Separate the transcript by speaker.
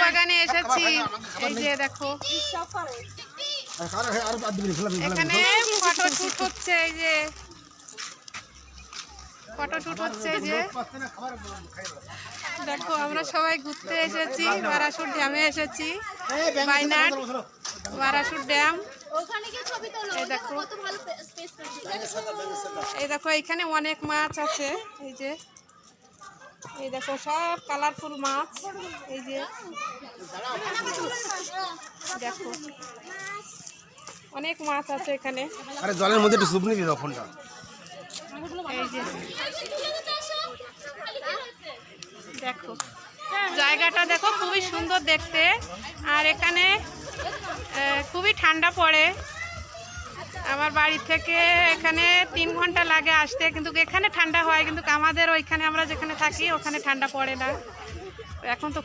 Speaker 1: বাগানে এসেছি। এই যে দেখো এখানে ফটোশুট হচ্ছে, এই যে ফটোশুট হচ্ছে। এই যে দেখো আমরা সবাই ঘুরতে এসেছি, বারাসুর ড্যামে এসেছি, বাইনাট বারাসুর ড্যাম। এই দেখো এখানে অনেক মাছ আছে। এই দেখো সব কালারফুল মাছ। এই যে দেখো অনেক মাছ আছে এখানে।
Speaker 2: আরে জলের মধ্যে একটু সুপনি দিয়ে দাও ফোনটা।
Speaker 1: এই যে দেখো জায়গাটা দেখো খুবই সুন্দর দেখতে। আর এখানে খুবই ঠান্ডা পড়ে। আমার বাড়ি থেকে এখানে 3 ঘন্টা লাগে আসতে, কিন্তু এখানে ঠান্ডা হয়, কিন্তু আমাদের ওইখানে আমরা যেখানে থাকি ওখানে ঠান্ডা পড়ে না। এখন তো